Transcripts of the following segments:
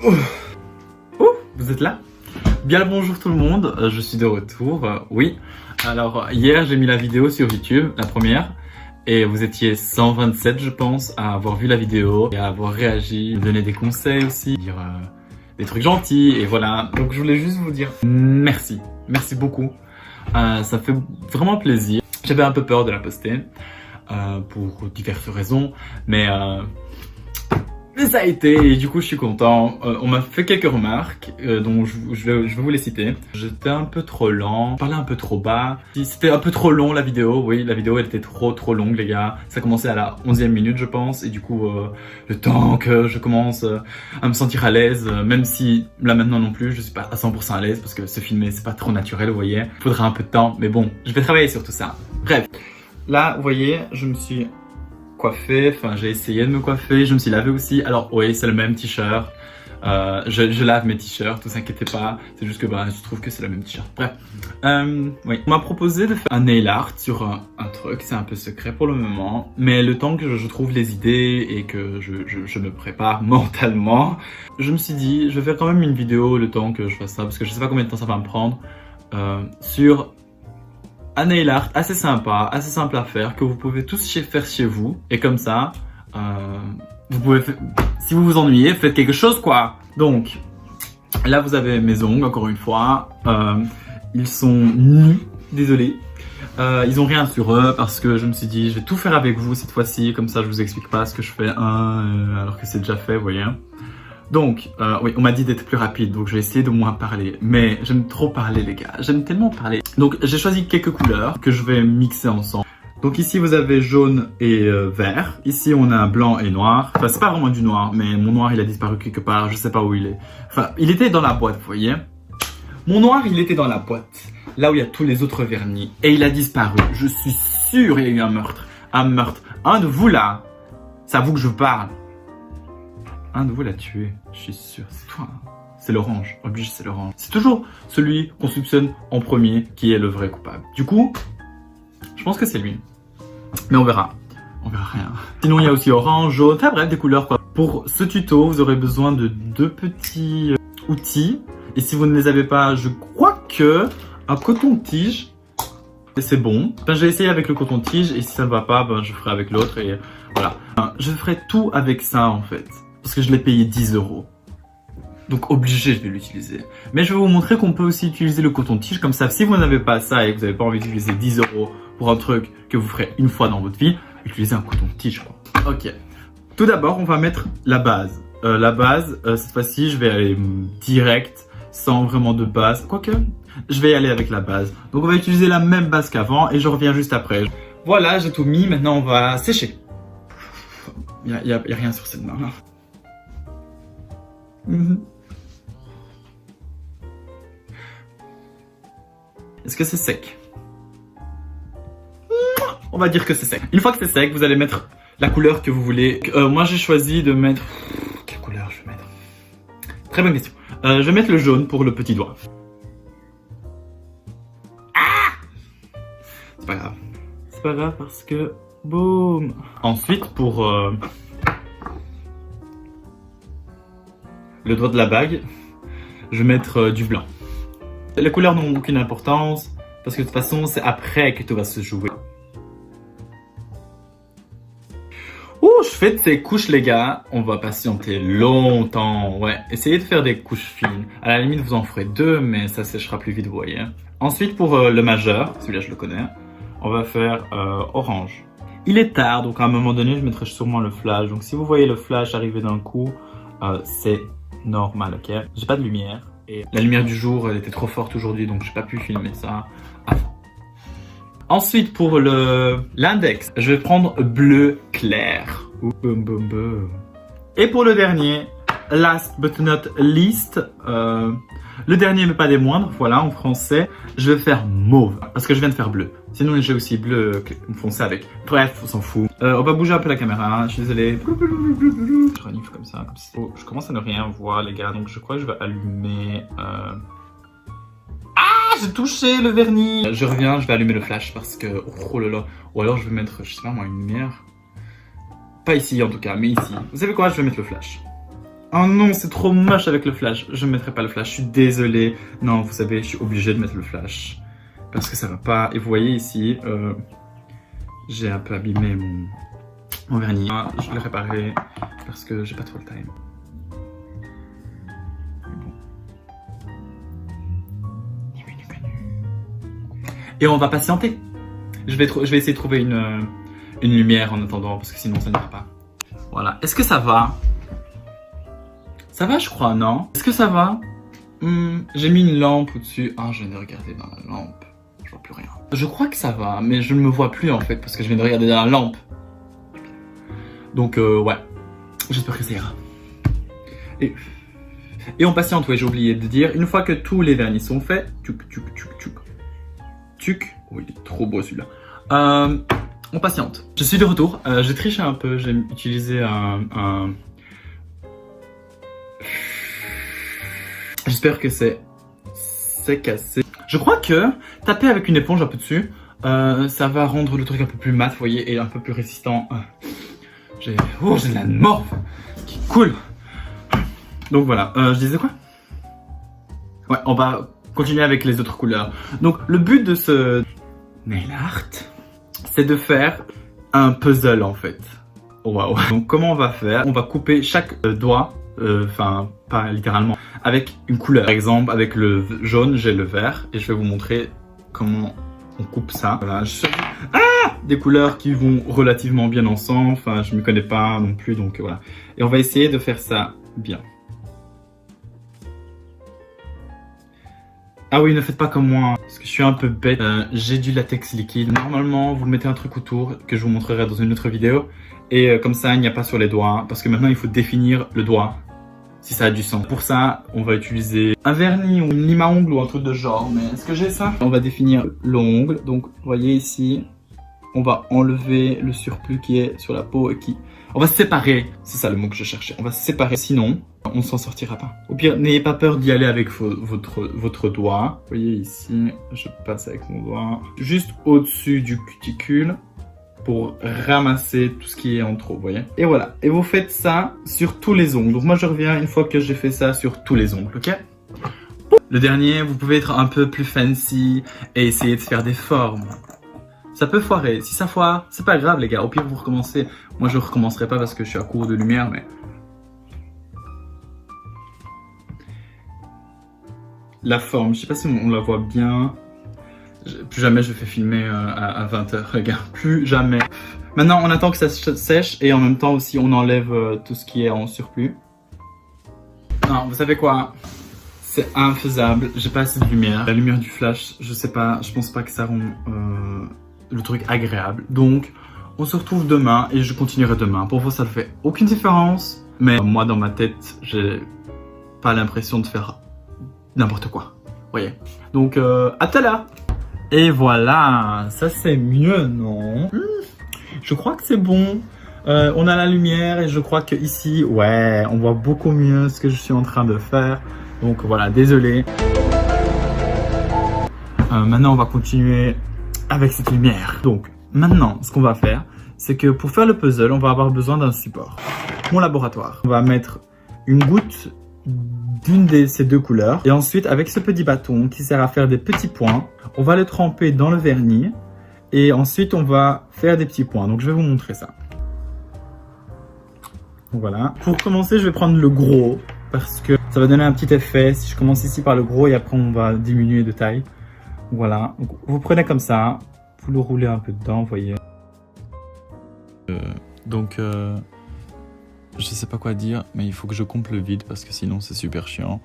Vous êtes là? Bien le bonjour tout le monde, je suis de retour, oui. Alors hier j'ai mis la vidéo sur YouTube, la première, et vous étiez 127 je pense à avoir vu la vidéo et à avoir réagi, me donner des conseils aussi, dire des trucs gentils et voilà. Donc je voulais juste vous dire merci, merci beaucoup, ça fait vraiment plaisir. J'avais un peu peur de la poster pour diverses raisons, mais ça a été et du coup je suis content. On m'a fait quelques remarques dont je vais vous les citer. J'étais un peu trop lent, je parlais un peu trop bas. C'était un peu trop long la vidéo, oui la vidéo elle était trop longue les gars. Ça commençait à la 11e minute je pense et du coup le temps que je commence à me sentir à l'aise, même si là maintenant non plus je suis pas à 100% à l'aise parce que se filmer c'est pas trop naturel vous voyez. Il faudra un peu de temps mais bon je vais travailler sur tout ça. Bref, là vous voyez je me suis coiffé, enfin j'ai essayé de me coiffer, je me suis lavé aussi. Alors oui c'est le même t-shirt, je lave mes t-shirts, ne vous inquiétez pas, c'est juste que je trouve que c'est le même t-shirt. Bref, oui. On m'a proposé de faire un nail art sur un truc, c'est un peu secret pour le moment, mais le temps que je trouve les idées et que je me prépare mentalement, je me suis dit je vais faire quand même une vidéo le temps que je fasse ça, parce que je sais pas combien de temps ça va me prendre, sur un nail art assez sympa, assez simple à faire, que vous pouvez tous faire chez vous. Et comme ça, vous pouvez si vous vous ennuyez, faites quelque chose quoi. Donc, là vous avez mes ongles, encore une fois. Ils sont nus, désolé. Ils ont rien sur eux parce que je me suis dit, je vais tout faire avec vous cette fois-ci. Comme ça, je vous explique pas ce que je fais alors que c'est déjà fait, vous voyez. Donc, oui, on m'a dit d'être plus rapide, donc je vais essayer de moins parler. Mais j'aime trop parler les gars, j'aime tellement parler. Donc j'ai choisi quelques couleurs que je vais mixer ensemble. Donc ici vous avez jaune et vert. Ici on a blanc et noir. Enfin c'est pas vraiment du noir, mais mon noir il a disparu quelque part, je sais pas où il est. Enfin, il était dans la boîte, vous voyez. Mon noir il était dans la boîte, là où il y a tous les autres vernis. Et il a disparu, je suis sûr il y a eu un meurtre. Un meurtre. Un de vous là, c'est à vous que je parle. Un de vous l'a tué, je suis sûr, c'est toi. C'est l'orange, obligé c'est l'orange. C'est toujours celui qu'on soupçonne en premier qui est le vrai coupable. Du coup, je pense que c'est lui. Mais on verra rien. Sinon il y a aussi orange, jaune, enfin bref des couleurs quoi. Pour ce tuto, vous aurez besoin de deux petits outils. Et si vous ne les avez pas, je crois que un coton-tige, c'est bon. J'ai essayé avec le coton-tige et si ça ne va pas, je ferai avec l'autre et voilà. Je ferai tout avec ça en fait. Parce que je l'ai payé 10 €. Donc obligé je vais l'utiliser. Mais je vais vous montrer qu'on peut aussi utiliser le coton-tige comme ça. Si vous n'avez pas ça et que vous n'avez pas envie d'utiliser 10 € pour un truc que vous ferez une fois dans votre vie, utilisez un coton-tige quoi. Ok. Tout d'abord on va mettre la base. La base, cette fois-ci je vais aller direct, sans vraiment de base. Quoique, je vais y aller avec la base. Donc on va utiliser la même base qu'avant et je reviens juste après. Voilà, j'ai tout mis, maintenant on va sécher. Il y a rien sur cette main là. Est-ce que c'est sec? On va dire que c'est sec. Une fois que c'est sec, vous allez mettre la couleur que vous voulez. Moi j'ai choisi de mettre... Quelle couleur je vais mettre? Très bonne question. Je vais mettre le jaune pour le petit doigt. Ah! C'est pas grave. C'est pas grave parce que... Boum! Ensuite pour... le doigt de la bague, je vais mettre du blanc. Les couleurs n'ont aucune importance, parce que de toute façon, c'est après que tout va se jouer. Ouh, je fais de ces couches, les gars. On va patienter longtemps, ouais. Essayez de faire des couches fines. À la limite, vous en ferez deux, mais ça séchera plus vite, vous voyez. Ensuite, pour le majeur, celui-là, je le connais, on va faire orange. Il est tard, donc à un moment donné, je mettrai sûrement le flash. Donc si vous voyez le flash arriver d'un coup, c'est normal, ok. J'ai pas de lumière et la lumière du jour elle était trop forte aujourd'hui donc j'ai pas pu filmer ça avant. Ensuite pour l'index, je vais prendre bleu clair. Et pour le dernier, last but not least, le dernier mais pas des moindres, voilà en français, je vais faire mauve parce que je viens de faire bleu. Sinon j'ai aussi bleu foncé avec. Bref, on s'en fout. On va bouger un peu la caméra, hein. Je suis désolé. Je renifle comme ça. Oh, je commence à ne rien voir les gars, donc je crois que je vais allumer... Ah, j'ai touché le vernis. Je reviens, je vais allumer le flash parce que... Oh là là. Ou alors je vais mettre, je sais pas moi, une lumière. Pas ici en tout cas, mais ici. Vous savez quoi, je vais mettre le flash. Oh non, c'est trop moche avec le flash. Je ne mettrai pas le flash, je suis désolé. Non, vous savez, je suis obligé de mettre le flash. Parce que ça va pas. Et vous voyez ici, j'ai un peu abîmé mon vernis. Je vais le réparer parce que j'ai pas trop le time. Et on va patienter. Je vais essayer de trouver une lumière en attendant, parce que sinon ça n'ira pas. Voilà. Est-ce que ça va? Ça va, je crois, non? Est-ce que ça va? J'ai mis une lampe au-dessus. Ah, je viens de regarder dans la lampe. Je vois plus rien. Je crois que ça va, mais je ne me vois plus en fait, parce que je viens de regarder dans la lampe. Donc, ouais. J'espère que ça ira. Et on patiente, ouais, j'ai oublié de dire. Une fois que tous les vernis sont faits, oh, il est trop beau celui-là. On patiente. Je suis de retour. J'ai triché un peu. J'ai utilisé un... J'espère que c'est cassé. Je crois que taper avec une éponge un peu dessus, ça va rendre le truc un peu plus mat, vous voyez, et un peu plus résistant. J'ai de la morphe qui coule. Donc voilà. Je disais quoi? Ouais, on va continuer avec les autres couleurs. Donc le but de ce nail art, c'est de faire un puzzle en fait. Waouh. Donc comment on va faire? On va couper chaque doigt, enfin pas littéralement, avec une couleur. Par exemple, avec le jaune, j'ai le vert et je vais vous montrer comment on coupe ça. Voilà, des couleurs qui vont relativement bien ensemble. Enfin, je ne me connais pas non plus, donc voilà. Et on va essayer de faire ça bien. Ah oui, ne faites pas comme moi, parce que je suis un peu bête. J'ai du latex liquide. Normalement, vous mettez un truc autour que je vous montrerai dans une autre vidéo. Et comme ça, il n'y a pas sur les doigts. Parce que maintenant, il faut définir le doigt, si ça a du sens. Pour ça, on va utiliser un vernis ou une lime à ongles ou un truc de genre. Mais est-ce que j'ai ça? On va définir l'ongle. Donc, vous voyez ici, on va enlever le surplus qui est sur la peau et qui... On va se séparer. C'est ça le mot que je cherchais. On va se séparer. Sinon, on s'en sortira pas. Au pire, n'ayez pas peur d'y aller avec votre doigt. Vous voyez ici, je passe avec mon doigt juste au-dessus du cuticule pour ramasser tout ce qui est en trop, vous voyez. Et voilà. Et vous faites ça sur tous les ongles. Donc moi, je reviens une fois que j'ai fait ça sur tous les ongles, ok? Le dernier, vous pouvez être un peu plus fancy et essayer de faire des formes. Ça peut foirer. Si ça foire, c'est pas grave, les gars. Au pire, vous recommencez. Moi, je recommencerai pas parce que je suis à court de lumière, mais... La forme, je sais pas si on la voit bien. Plus jamais je fais filmer à 20h, les gars. Plus jamais. Maintenant, on attend que ça sèche et en même temps aussi, on enlève tout ce qui est en surplus. Non, vous savez quoi? C'est infaisable. J'ai pas assez de lumière. La lumière du flash, je sais pas, je pense pas que ça rend le truc agréable. Donc, on se retrouve demain et je continuerai demain. Pour vous, ça ne fait aucune différence. Mais moi, dans ma tête, j'ai pas l'impression de faire n'importe quoi. Vous voyez? Donc, à tout à l'heure. Et voilà, ça c'est mieux, non? Je crois que c'est bon. On a la lumière et je crois que ici, ouais, on voit beaucoup mieux ce que je suis en train de faire. Donc voilà, désolé. Maintenant, on va continuer avec cette lumière. Donc, maintenant, ce qu'on va faire, c'est que pour faire le puzzle, on va avoir besoin d'un support. Mon laboratoire. On va mettre une goutte d'une de ces deux couleurs. Et ensuite, avec ce petit bâton qui sert à faire des petits points, on va le tremper dans le vernis. Et ensuite, on va faire des petits points. Donc, je vais vous montrer ça. Donc, voilà. Pour commencer, je vais prendre le gros parce que ça va donner un petit effet. Si je commence ici par le gros et après, on va diminuer de taille. Voilà. Donc, vous prenez comme ça. Vous le roulez un peu dedans, vous voyez. Je sais pas quoi dire, mais il faut que je comble le vide parce que sinon c'est super chiant.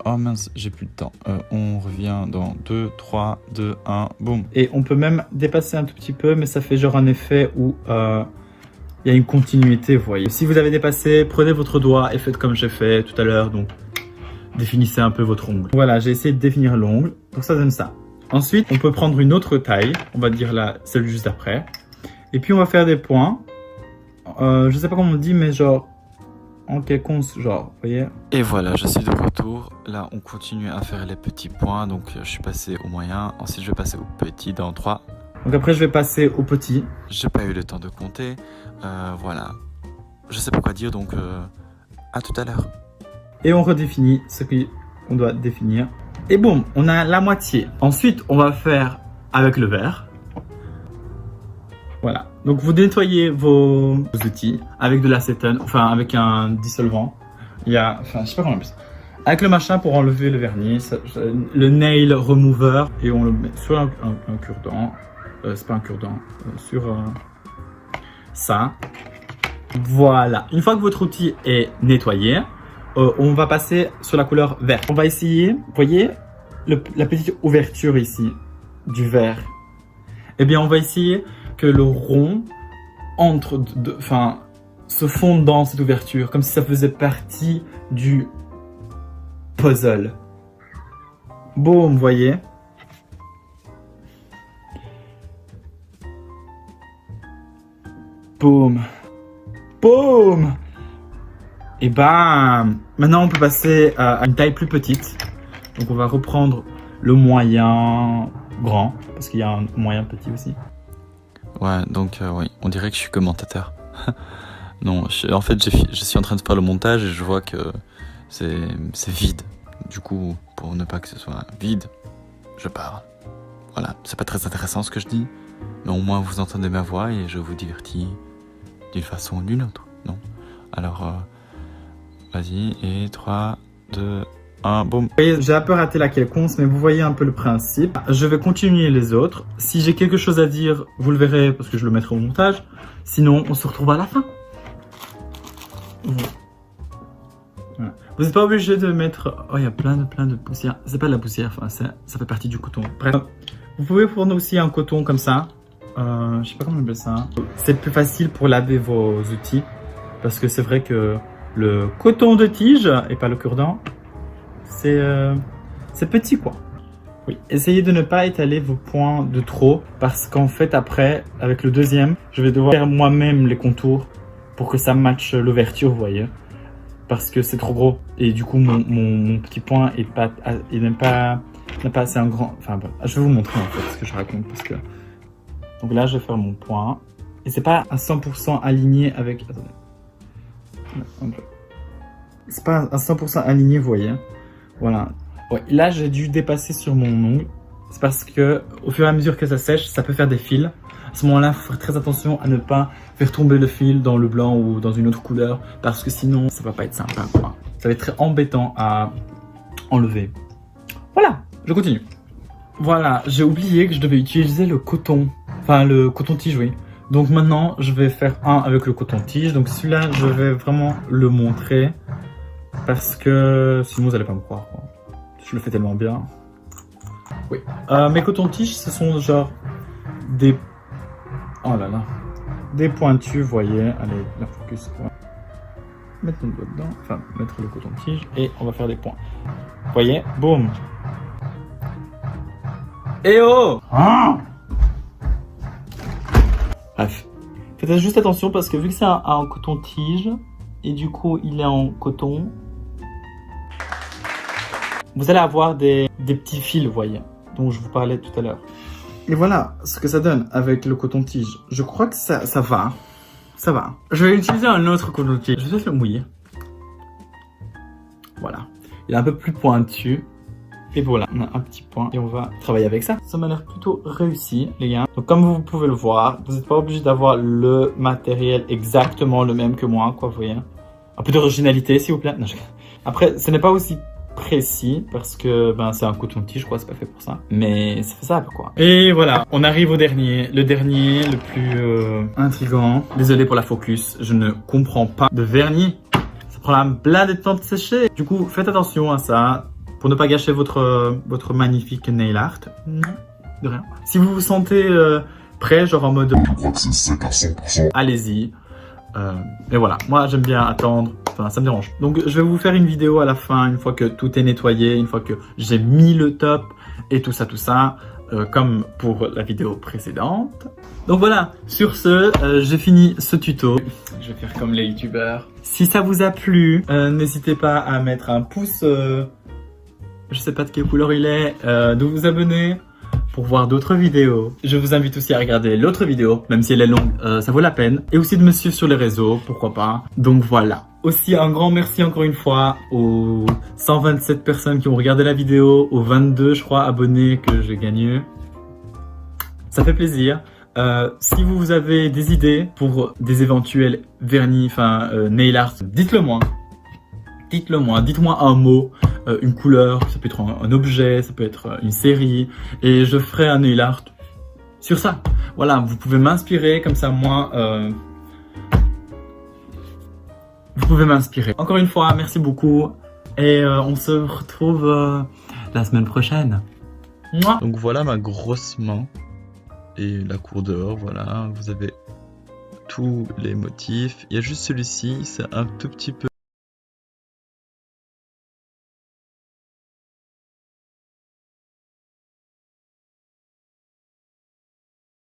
Oh mince, j'ai plus de temps. On revient dans 2, 3, 2, 1, boum. Et on peut même dépasser un tout petit peu, mais ça fait genre un effet où il y a une continuité, vous voyez. Si vous avez dépassé, prenez votre doigt et faites comme j'ai fait tout à l'heure. Donc, définissez un peu votre ongle. Voilà, j'ai essayé de définir l'ongle. Donc ça donne ça. Ensuite, on peut prendre une autre taille. On va dire là, celle juste après. Et puis, on va faire des points. Je sais pas comment on dit, mais genre... en quelconque genre, vous voyez. Et voilà, je suis de retour. Là, on continue à faire les petits points. Donc, je suis passé au moyen. Ensuite, je vais passer au petit dans 3. Donc après, je vais passer au petit. J'ai pas eu le temps de compter. Voilà. Je sais pas quoi dire, donc à tout à l'heure. et on redéfinit ce qu'on doit définir. Et boum, on a la moitié. Ensuite, on va faire avec le verre. Voilà. Donc vous nettoyez vos outils avec de l'acétone, enfin avec un dissolvant. Il y a, enfin je sais pas comment on appelle ça. Avec le machin pour enlever le vernis, le nail remover, et on le met sur un cure-dent. C'est pas un cure-dent, sur ça. Voilà. Une fois que votre outil est nettoyé, on va passer sur la couleur vert. On va essayer, vous voyez la petite ouverture ici du verre. Eh bien, on va essayer que le rond entre, enfin, se fonde dans cette ouverture, comme si ça faisait partie du puzzle. Boum, vous voyez. Boum. Boum. Et bam. Maintenant, on peut passer à une taille plus petite. Donc, on va reprendre le moyen grand, parce qu'il y a un moyen petit aussi. Ouais, donc oui, on dirait que je suis commentateur. Non, en fait, je suis en train de faire le montage et je vois que c'est vide. Du coup, pour ne pas que ce soit vide, je parle. Voilà, c'est pas très intéressant ce que je dis, mais au moins vous entendez ma voix et je vous divertis d'une façon ou d'une autre, non? Alors, vas-y, et 3, 2, 1, boum. J'ai un peu raté la quelconce, mais vous voyez un peu le principe. Je vais continuer les autres. Si j'ai quelque chose à dire, vous le verrez parce que je le mettrai au montage. Sinon, on se retrouve à la fin. Voilà. Vous n'êtes pas obligé de mettre... Oh, il y a plein de poussière. C'est pas de la poussière, enfin, ça fait partie du coton. Bref, vous pouvez prendre aussi un coton comme ça. Je sais pas comment on appelle ça. C'est plus facile pour laver vos outils. Parce que c'est vrai que le coton de tige, et pas le cure-dent, c'est petit quoi. Oui, essayez de ne pas étaler vos points de trop. Parce qu'en fait, après, avec le deuxième, je vais devoir faire moi-même les contours pour que ça matche l'ouverture, vous voyez. Parce que c'est trop gros. Et du coup, mon petit point n'a pas assez un grand... Enfin, bon, je vais vous montrer en fait ce que je raconte. Parce que... Donc là, je vais faire mon point. Et c'est pas à 100% aligné avec... Attendez. C'est pas à 100% aligné, vous voyez. Voilà. Ouais, là, j'ai dû dépasser sur mon ongle. C'est parce que au fur et à mesure que ça sèche, ça peut faire des fils. À ce moment-là, il faut faire très attention à ne pas faire tomber le fil dans le blanc ou dans une autre couleur. Parce que sinon, ça va pas être sympa, quoi. Ça va être très embêtant à enlever. Voilà, je continue. Voilà, j'ai oublié que je devais utiliser le coton. Enfin, le coton-tige, oui. Donc maintenant, je vais faire un avec le coton-tige. Donc celui-là, je vais vraiment le montrer. Parce que sinon, vous allez pas me croire, quoi. Je le fais tellement bien. Oui. Mes cotons-tiges, ce sont genre des... Oh là là. Des pointus, vous voyez. Allez, la focus. Ouais. Mettre notre doigt dedans. Enfin, mettre le coton-tige. Et on va faire des points. Vous voyez? Boum. Eh oh hein. Bref. Faites juste attention parce que vu que c'est un coton-tige, et du coup, il est en coton, vous allez avoir des petits fils, vous voyez, dont je vous parlais tout à l'heure. Et voilà ce que ça donne avec le coton-tige. Je crois que ça va. Ça va. Je vais utiliser un autre coton-tige. Je vais le mouiller. Voilà. Il est un peu plus pointu. Et voilà, on a un petit point et on va travailler avec ça. Ça m'a l'air plutôt réussi, les gars. Donc comme vous pouvez le voir, vous n'êtes pas obligé d'avoir le matériel exactement le même que moi, quoi, vous voyez. Un peu d'originalité, s'il vous plaît. Non, après, ce n'est pas aussi précis parce que ben, c'est un coton-tige, je crois, c'est pas fait pour ça. Mais ça fait ça, quoi. Et voilà, on arrive au dernier. Le dernier, le plus intriguant. Désolé pour la focus, je ne comprends pas de vernis. Ça prend la blinde de temps de sécher. Du coup, faites attention à ça. Pour ne pas gâcher votre magnifique nail art. De rien. Si vous vous sentez prêt, genre en mode... Je crois que c'est sec à 100%. Allez-y. Et voilà, moi j'aime bien attendre. Enfin, ça me dérange. Donc je vais vous faire une vidéo à la fin, une fois que tout est nettoyé, une fois que j'ai mis le top et tout ça, comme pour la vidéo précédente. Donc voilà, sur ce, j'ai fini ce tuto. Je vais faire comme les youtubeurs. Si ça vous a plu, n'hésitez pas à mettre un pouce... je sais pas de quelle couleur il est, de vous abonner pour voir d'autres vidéos. Je vous invite aussi à regarder l'autre vidéo, même si elle est longue, ça vaut la peine. Et aussi de me suivre sur les réseaux, pourquoi pas. Donc voilà. Aussi un grand merci encore une fois aux 127 personnes qui ont regardé la vidéo, aux 22 je crois abonnés que j'ai gagné. Ça fait plaisir. Si vous avez des idées pour des éventuels vernis, nail art, dites-le moi. Dites-le moi, dites-moi un mot, une couleur, ça peut être un objet, ça peut être une série, et je ferai un nail art sur ça. Voilà, vous pouvez m'inspirer, comme ça moi, vous pouvez m'inspirer. Encore une fois, merci beaucoup, et on se retrouve la semaine prochaine. Mouah. Donc voilà ma grosse main et la cour dehors, voilà, vous avez tous les motifs. Il y a juste celui-ci, c'est un tout petit peu